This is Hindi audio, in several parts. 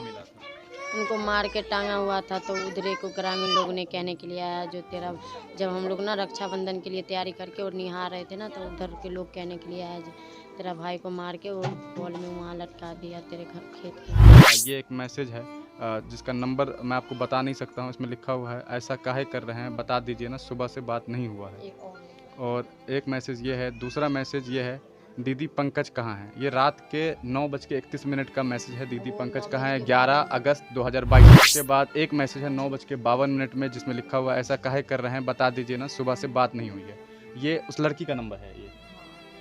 मिला था? उनको मार के टांगा हुआ था, तो उधरे को ग्रामीण लोग ने कहने के लिए आया जो तेरा, जब हम लोग ना रक्षाबंधन के लिए तैयारी करके और निहार रहे थे ना, तो उधर के लोग कहने के लिए आया जो तेरा भाई को मार के वो बॉल में वहाँ लटका दिया तेरे घर खेत के। ये एक मैसेज है जिसका नंबर मैं आपको बता नहीं सकता हूँ, इसमें लिखा हुआ है, ऐसा काहे कर रहे हैं बता दीजिए ना, सुबह से बात नहीं हुआ है। एक और और एक मैसेज ये है, दूसरा मैसेज ये है, दीदी पंकज कहाँ हैं? ये रात के 9:31 का मैसेज है, दीदी पंकज कहाँ हैं? 11 अगस्त 2022। उसके बाद एक मैसेज है 9:52 में, जिसमें लिखा हुआ है, ऐसा काहे कर रहे हैं बता दीजिए ना, सुबह से बात नहीं हुई है। ये उस लड़की का नंबर है, ये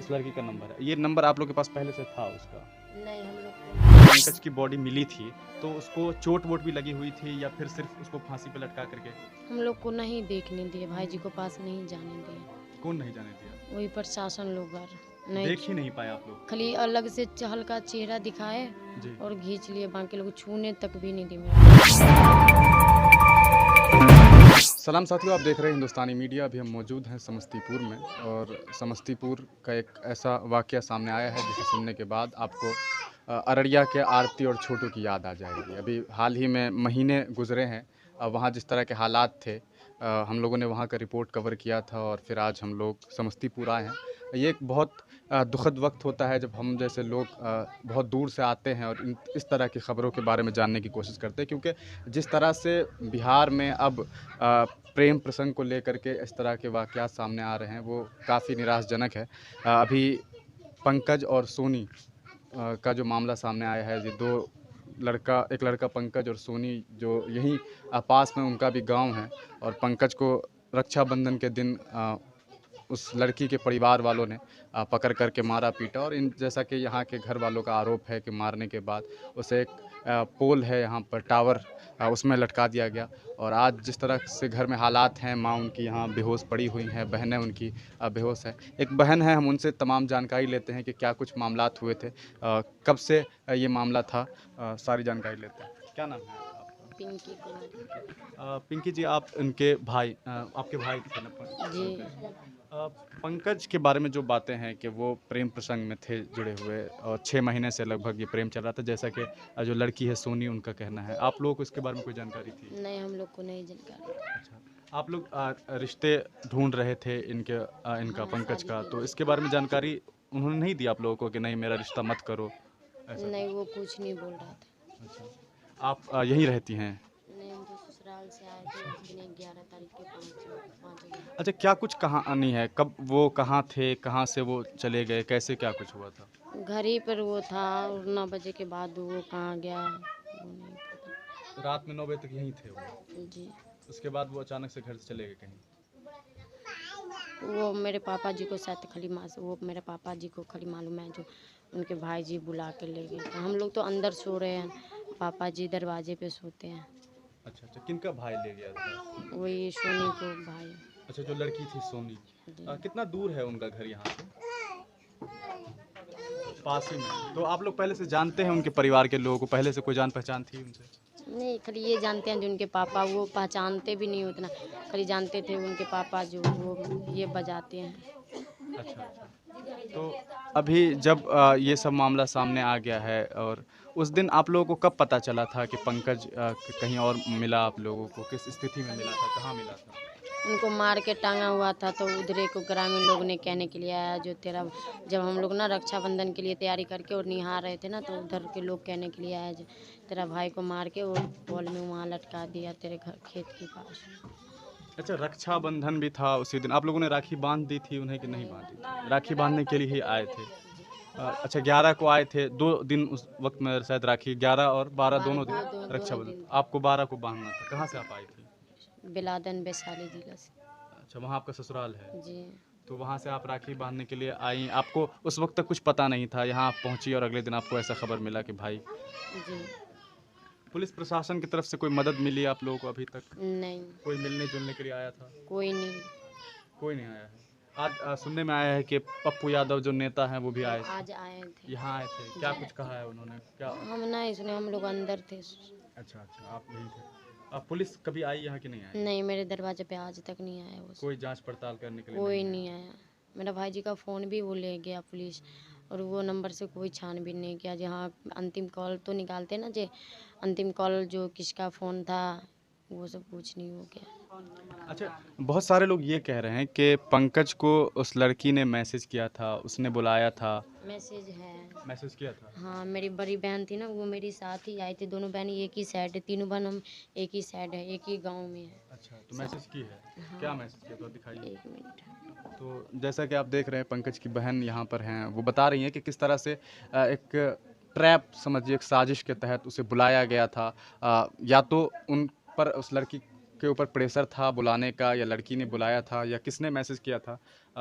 उस लड़की का नंबर है। ये नंबर आप लोग के पास पहले से था उसका? नहीं, हम लोग को पंकज की बॉडी मिली थी तो उसको चोट वोट भी लगी हुई थी या फिर सिर्फ उसको फांसी पे लटका करके? हम लोग को नहीं देखने दिए, भाई जी को पास नहीं जाने दिए, कौन नहीं जाने दिया? वही प्रशासन लोग नहीं, देख ही नहीं पाए आप लोग? खाली अलग से चहल का चेहरा दिखाए जी। और खींच लिए, बाकी लोग छूने तक भी नहीं दिए। सलाम साथियों, आप देख रहे हैं हिंदुस्तानी मीडिया। अभी हम मौजूद हैं समस्तीपुर में और समस्तीपुर का एक ऐसा वाक़या सामने आया है जिसे सुनने के बाद आपको अररिया के आरती और छोटू की याद आ जाएगी। अभी हाल ही में महीने गुजरे हैं, वहाँ जिस तरह के हालात थे, हम लोगों ने वहाँ का रिपोर्ट कवर किया था और फिर आज हम लोग समस्तीपुर आए हैं। ये एक बहुत दुखद वक्त होता है जब हम जैसे लोग बहुत दूर से आते हैं और इस तरह की ख़बरों के बारे में जानने की कोशिश करते हैं, क्योंकि जिस तरह से बिहार में अब प्रेम प्रसंग को लेकर के इस तरह के वाक़यात सामने आ रहे हैं, वो काफ़ी निराशजनक है। अभी पंकज और सोनी का जो मामला सामने आया है, ये एक लड़का पंकज और सोनी जो यहीं पास में उनका भी गांव है, और पंकज को रक्षाबंधन के दिन उस लड़की के परिवार वालों ने पकड़ कर के मारा पीटा, और इन जैसा कि यहाँ के घर वालों का आरोप है कि मारने के बाद उसे एक पोल है यहाँ पर टावर, उसमें लटका दिया गया। और आज जिस तरह से घर में हालात हैं, माँ उनकी यहाँ बेहोश पड़ी हुई हैं, बहनें उनकी बेहोश हैं। एक बहन है, हम उनसे तमाम जानकारी लेते हैं कि क्या कुछ मामलात हुए थे, कब से ये मामला था, सारी जानकारी लेते हैं। क्या नाम है आपका? पिंकी कुमारी पिंकी जी, आप इनके भाई, आपके भाई थे ना जी। पंकज के बारे में जो बातें हैं कि वो प्रेम प्रसंग में थे जुड़े हुए, और 6 महीने से लगभग ये प्रेम चल रहा था, जैसा कि जो लड़की है सोनी उनका कहना है। आप लोगों को इसके बारे में कोई जानकारी थी? नहीं, हम लोग को नहीं जानकारी। अच्छा, आप लोग रिश्ते ढूंढ रहे थे इनका हाँ, पंकज शादी का, के तो लिए। इसके बारे में जानकारी उन्होंने नहीं दी आप लोगों को कि नहीं मेरा रिश्ता मत करो, ऐसा नहीं, कुछ? वो कुछ नहीं बोल रहा था। अच्छा, आप यहीं रहती हैं? नहीं, हम तो ससुराल से आए थे उस दिन 11 तारीख के 5 बजे। अच्छा, क्या कुछ कहानी है, कब वो कहाँ थे, कहाँ से वो चले गए, कैसे क्या कुछ हुआ था? घर ही पर वो था, और 9 बजे के बाद वो कहाँ गया वो नहीं पता। रात में 9 बजे तक यहीं थे वो? जी। उसके बाद वो अचानक से घर से चले गए कहीं? वो मेरे पापा जी को शायद वो मेरे पापा जी को खाली मालूम है, जो उनके भाई जी बुला के ले गए थे। हम लोग तो अंदर सो रहे हैं, पापा जी दरवाजे पे सोते हैं। अच्छा अच्छा, किनका भाई ले गया था? वही सोनी को भाई। अच्छा, जो लड़की थी सोनी। जी। कितना दूर है उनका घर यहाँ से? पास ही में? तो आप लोग पहले से जानते हैं उनके परिवार के लोगों को, पहले से कोई जान पहचान थी उनसे? नहीं, खाली ये जानते हैं जो उनके पापा, वो पहचानते भी नहीं उतना, खाली जानते थे उनके पापा जो वो ये बजाते हैं। अच्छा अच्छा। तो अभी जब ये सब मामला सामने आ गया है, और उस दिन आप लोगों को कब पता चला था कि पंकज कहीं और मिला? आप लोगों को किस स्थिति में मिला था, कहाँ मिला था? उनको मार के टांगा हुआ था, तो उधरे को ग्रामीण लोग ने कहने के लिए आया जो तेरा, जब हम लोग ना रक्षाबंधन के लिए तैयारी करके और निहार रहे थे ना, तो उधर के लोग कहने के लिए आया जो तेरा भाई को मार के वो बॉल में वहाँ लटका दिया तेरे घर खेत के पास। अच्छा, रक्षाबंधन भी था उसी दिन, आप लोगों ने राखी बांध दी थी उन्हें कि नहीं बांधी थी? राखी बांधने के लिए ही आए थे? अच्छा, 11 को आए थे, 2 दिन उस वक्त में शायद राखी, 11 और 12 दोनों दिन दोनों रक्षाबंधन, दिन आपको 12 को बांधना था। कहाँ से आप आई थी? बिलादन वैशाली जिला से। अच्छा, वहाँ आपका ससुराल है? जी। तो वहाँ से आप राखी बांधने के लिए आई, आपको उस वक्त तक कुछ पता नहीं था, यहाँ आप पहुँची और अगले दिन आपको ऐसा खबर मिला कि भाई। जी। पुलिस प्रशासन की तरफ से कोई मदद मिली आप लोगों को अभी तक? नहीं, कोई मिलने जुलने के लिए आया था? कोई नहीं। कोई नहीं आया है। आज सुनने में आया है कि पप्पू यादव जो नेता हैं वो भी आए थे, आज आए थे। यहाँ आए थे। क्या कुछ कहा है उन्होंने, क्या? हम नहीं सुने, हम लोग अंदर थे। अच्छा अच्छा, आप यहीं थे। पुलिस कभी आई यहाँ कि नहीं आई? नहीं, मेरे दरवाजे पे आज तक नहीं आया वो। कोई जांच पड़ताल करने के लिए कोई नहीं नहीं आया। मेरा भाई जी का फ़ोन भी वो ले गया पुलिस, और वो नंबर से कोई छानबीन नहीं किया। जहाँ अंतिम कॉल तो निकालते ना, जे अंतिम कॉल जो किसका फ़ोन था, वो सब कुछ नहीं हो गया। अच्छा, बहुत सारे लोग ये कह रहे हैं कि पंकज को उस लड़की ने मैसेज किया था, उसने बुलाया था। मैसेज है। मैसेज किया था? हाँ, मेरी बड़ी बहन थी ना, वो मेरी साथ ही आई थी। दोनों बहन एक ही साइड है, तीनों बहन हम एक ही साइड है, एक ही गांव में है। अच्छा, तो मैसेज की है? हाँ। क्या मैसेज किया था दिखाइए। 1 मिनट। तो जैसा कि आप देख रहे हैं पंकज की बहन यहाँ पर हैं, वो बता रही हैं कि किस तरह से एक ट्रैप समझिए, एक साजिश के तहत उसे बुलाया गया था। या तो उन पर उस लड़की के ऊपर प्रेशर था बुलाने का, या लड़की ने बुलाया था, या किसने मैसेज किया था।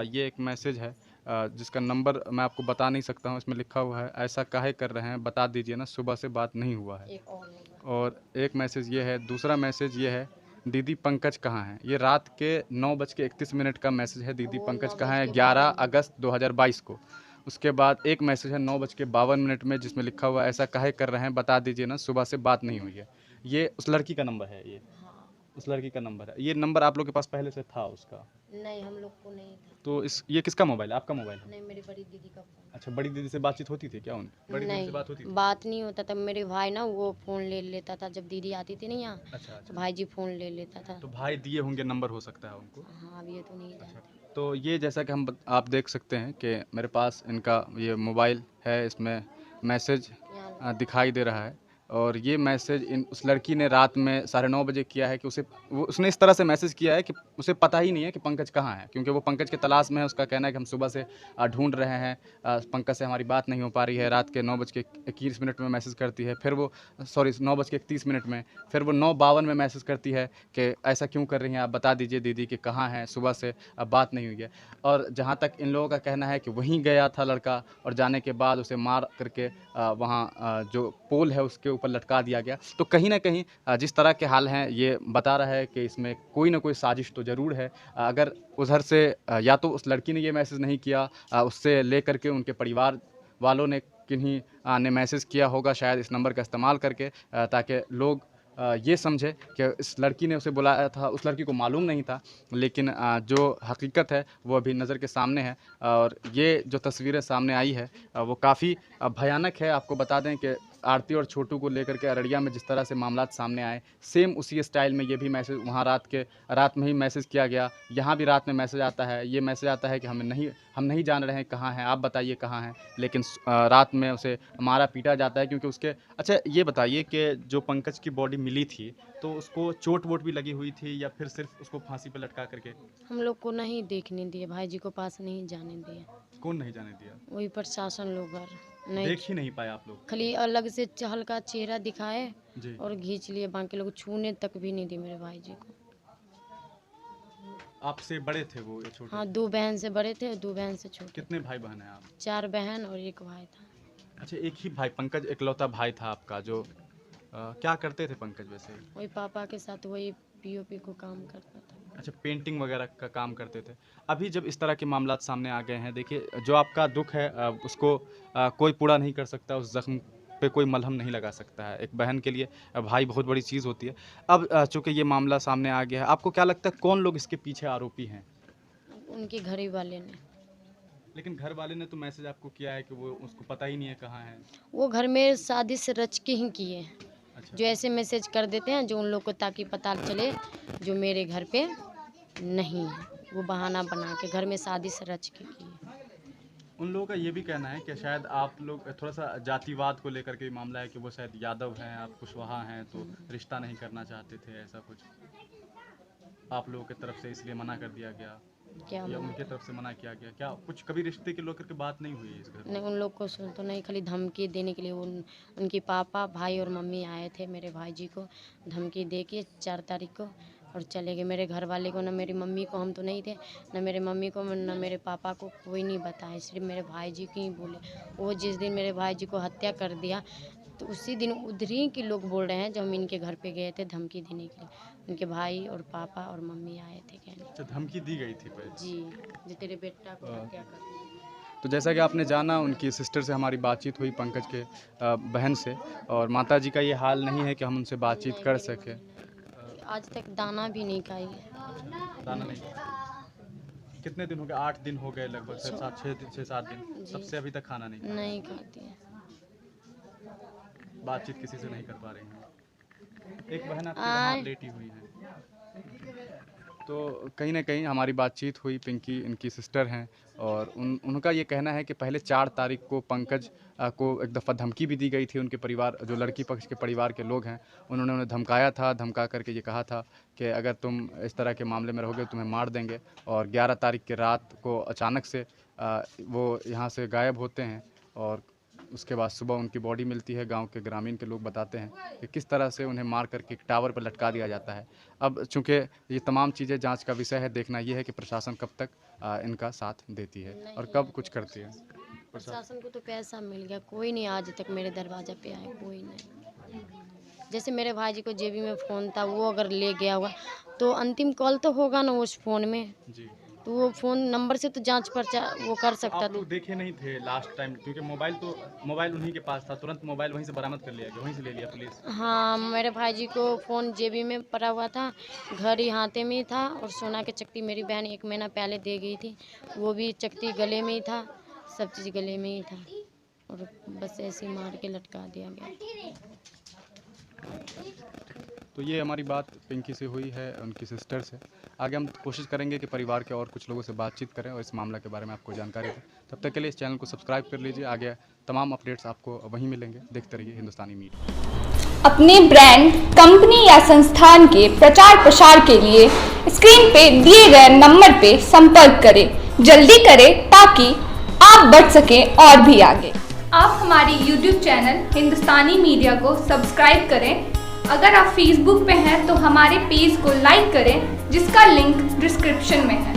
ये एक मैसेज है जिसका नंबर मैं आपको बता नहीं सकता हूँ। इसमें लिखा हुआ है, ऐसा काहे कर रहे हैं, बता दीजिए ना, सुबह से बात नहीं हुआ है। एक और होगा। और एक मैसेज ये है, दूसरा मैसेज ये है, दीदी पंकज कहाँ हैं। ये रात के 9:31 का मैसेज है, दीदी वो पंकज 9 कहाँ बज है, के 11 52 अगस्त 2022 को। उसके बाद एक मैसेज है 9:52 में, जिसमें लिखा हुआ है, ऐसा काहे कर रहे हैं, बता दीजिए ना, सुबह से बात नहीं हुई है। ये उस लड़की का नंबर है, ये हाँ। उस लड़की का नंबर है। ये नंबर आप लोग के पास पहले से था उसका? नहीं, हम लोग को नहीं था। तो ये किसका मोबाइल है, आपका मोबाइल है? नहीं, मेरी बड़ी दीदी का फ़ोन। अच्छा, बड़ी दीदी से बातचीत होती थी क्या? उन बड़ी दीदी से बात होती नहीं, थी? बात नहीं होता था। मेरे भाई ना वो फ़ोन ले लेता था, जब दीदी आती थी ना यहाँ, अच्छा तो अच्छा। भाई जी फ़ोन ले लेता था। तो भाई दिए होंगे नंबर, हो सकता है उनको। हाँ, अब ये तो नहीं अच्छा, जानते। तो ये जैसा कि आप देख सकते हैं कि मेरे पास इनका ये मोबाइल है, इसमें मैसेज यहाँ दिखाई दे रहा है। और ये मैसेज उस लड़की ने रात में 9:30 बजे किया है कि उसने इस तरह से मैसेज किया है कि उसे पता ही नहीं है कि पंकज कहाँ है, क्योंकि वो पंकज की तलाश में है। उसका कहना है कि हम सुबह से ढूंढ रहे हैं, पंकज से हमारी बात नहीं हो पा रही है। रात के 9:21 में मैसेज करती है, फिर वो 9:31 में, फिर वो 9:52 में मैसेज करती है कि ऐसा क्यों कर रही हैं आप, बता दीजिए दीदी कि कहाँ हैं, सुबह से बात नहीं हुई है। और जहाँ तक इन लोगों का कहना है कि वहीं गया था लड़का, और जाने के बाद उसे मार करके वहाँ जो पोल है उसके ऊपर लटका दिया गया। तो कहीं न कहीं जिस तरह के हाल हैं, ये बता रहा है कि इसमें कोई ना कोई साजिश तो ज़रूर है। अगर उधर से या तो उस लड़की ने ये मैसेज नहीं किया, उससे लेकर के उनके परिवार वालों ने किन्हीं ने मैसेज किया होगा शायद इस नंबर का इस्तेमाल करके, ताकि लोग ये समझे कि इस लड़की ने उसे बुलाया था। उस लड़की को मालूम नहीं था, लेकिन जो हकीकत है वो अभी नज़र के सामने है। और ये जो तस्वीरें सामने आई है वो काफ़ी भयानक है। आपको बता दें कि आरती और छोटू को लेकर के अररिया में जिस तरह से मामलात सामने आए, सेम उसी स्टाइल में ये भी मैसेज वहाँ रात में ही मैसेज किया गया। यहाँ भी रात में मैसेज आता है, ये मैसेज आता है कि हम नहीं जान रहे हैं कहाँ हैं, आप बताइए कहाँ हैं। लेकिन रात में उसे मारा पीटा जाता है, क्योंकि उसके अच्छा ये बताइए कि जो पंकज की बॉडी मिली थी, तो उसको चोट-वोट भी लगी हुई थी, या फिर सिर्फ़ उसको फांसी पे लटका करके? हम लोग को नहीं देखने दिए, भाई जी को पास नहीं जाने दिए। कौन नहीं जाने दिया? वही प्रशासन लोग नहीं, देख ही नहीं पाए आप लोग? खाली अलग से हल्का चेहरा दिखाए जी। और खींच लिए, बाकी लोग छूने तक भी नहीं दिए मेरे भाई जी को। आपसे बड़े थे वो या छोटे हाँ, थे? 2 बहन से बड़े थे और 2 बहन से छोटे। कितने भाई-बहन हैं आप? 4 बहन और 1 भाई था। अच्छा, एक ही भाई, पंकज इकलौता भाई था आपका जो क्या करते थे पंकज वैसे? वही पापा के साथ वही पीओपी को काम करता था। अच्छा, पेंटिंग वगैरह का काम करते थे। अभी जब इस तरह के मामलात सामने आ गए हैं, देखिए जो आपका दुःख है उसको कोई पूरा नहीं कर सकता, उस ज़ख्म पे कोई मलहम नहीं लगा सकता है। एक बहन के लिए भाई बहुत बड़ी चीज़ होती है। अब चूँकि ये मामला सामने आ गया है, आपको क्या लगता है कौन लोग इसके पीछे आरोपी हैं? उनके घर ही वाले ने। लेकिन घर वाले ने तो मैसेज आपको किया है कि वो उसको पता ही नहीं है कहाँ है। वो घर में साजिश रच के ही किए। अच्छा। जो ऐसे मैसेज कर देते हैं जो उन लोग को, ताकि पता चले जो मेरे घर पे नहीं है, वो बहाना बना के घर में साजिश रच के किए। उन लोगों का ये भी कहना है कि शायद आप लोग थोड़ा-सा जातिवाद को लेकर के मामला है कि वो शायद यादव हैं, आप कुशवाहा हैं, तो रिश्ता नहीं करना चाहते थे, ऐसा कुछ। आप लोगों की तरफ से इसलिए मना कर दिया गया, क्या या मालूम। उनकी तरफ से मना किया गया? क्या कुछ कभी रिश्ते को लेकर के बात नहीं हुई इस घर नहीं, में? उन लोग को सुन तो नहीं, खाली धमकी देने के लिए उनके पापा, भाई और मम्मी आए थे मेरे भाई जी को धमकी दे के 4 तारीख को, और चले गए। मेरे घर वाले को, ना मेरी मम्मी को, हम तो नहीं थे, ना मेरे मम्मी को, ना मेरे पापा को कोई नहीं बताया, सिर्फ मेरे भाई जी को ही बोले। वो जिस दिन मेरे भाई जी को हत्या कर दिया, तो उसी दिन उधर ही के लोग बोल रहे हैं जब हम इनके घर पे गए थे धमकी देने के लिए, उनके भाई और पापा और मम्मी आए थे कहने। अच्छा, धमकी दी गई थी पहले? जी, जो तेरे बेटा को हत्या कर दिया। तो जैसा कि आपने जाना, उनकी सिस्टर से हमारी बातचीत हुई, पंकज के बहन से, और माताजी का ये हाल नहीं है कि हम उनसे बातचीत नहीं, कर मेरी सकें। मम्मी नहीं। आज तक दाना भी नहीं खाई है। दाना नहीं। कितने दिन हो गए? 8 दिन हो गए लगभग, 6-7 दिन। जी। तब से अभी तक खाना नहीं खाया। नहीं खाती है। बातचीत किसी से नहीं कर पा रही हैं। एक बहन आपकी वहाँ आय लेटी हुई है। तो कहीं न कहीं हमारी बातचीत हुई, पिंकी इनकी सिस्टर हैं और उनका ये कहना है कि पहले 4 तारीख को पंकज को एक दफ़ा धमकी भी दी गई थी। उनके परिवार, जो लड़की पक्ष के परिवार के लोग हैं, उन्होंने उन्हें धमकाया था। धमका करके ये कहा था कि अगर तुम इस तरह के मामले में रहोगे तो तुम्हें मार देंगे। और 11 तारीख की रात को अचानक से वो यहाँ से गायब होते हैं और उसके बाद सुबह उनकी बॉडी मिलती है। गांव के ग्रामीण के लोग बताते हैं कि किस तरह से उन्हें मार करके एक टावर पर लटका दिया जाता है। अब चूंकि ये तमाम चीज़ें जांच का विषय है, देखना ये है कि प्रशासन कब तक इनका साथ देती है और कब कुछ करती है। प्रशासन को तो पैसा मिल गया, कोई नहीं आज तक मेरे दरवाजा पे आया, कोई नहीं। जैसे मेरे भाई को जेबी में फ़ोन था, वो अगर ले गया होगा तो अंतिम कॉल तो होगा ना उस फ़ोन में, जी, तो वो फ़ोन नंबर से तो जांच पर्चा वो कर सकता आप था। लोग देखे नहीं थे लास्ट टाइम, क्योंकि मोबाइल उन्हीं के पास था। तुरंत मोबाइल वहीं से बरामद कर लिया गया, वहीं से ले लिया पुलिस। हाँ, मेरे भाई को फ़ोन जेबी में पड़ा हुआ था, घर ही हाथे में ही था और सोना के चकती मेरी बहन 1 महीना पहले दे गई थी, वो भी चकती गले में ही था, सब चीज़ गले में ही था और बस ऐसे ही मार के लटका दिया गया। तो ये हमारी बात पिंकी से हुई है, उनकी सिस्टर से। आगे हम कोशिश करेंगे कि परिवार के और कुछ लोगों से बातचीत करें और इस मामला के बारे में आपको जानकारी दें। तब तक के लिए इस चैनल को सब्सक्राइब कर लीजिए। आगे तमाम अपडेट्स आपको वहीं मिलेंगे। देखते रहिए हिंदुस्तानी मीडिया। अपने ब्रांड, कंपनी या संस्थान के प्रचार प्रसार के लिए स्क्रीन पे दिए गए नंबर पे संपर्क करें। जल्दी करें ताकि आप बढ़ सकें और भी आगे। आप हमारी YouTube चैनल हिंदुस्तानी मीडिया को सब्सक्राइब करें। अगर आप Facebook पे हैं तो हमारे पेज को लाइक करें, जिसका लिंक डिस्क्रिप्शन में है।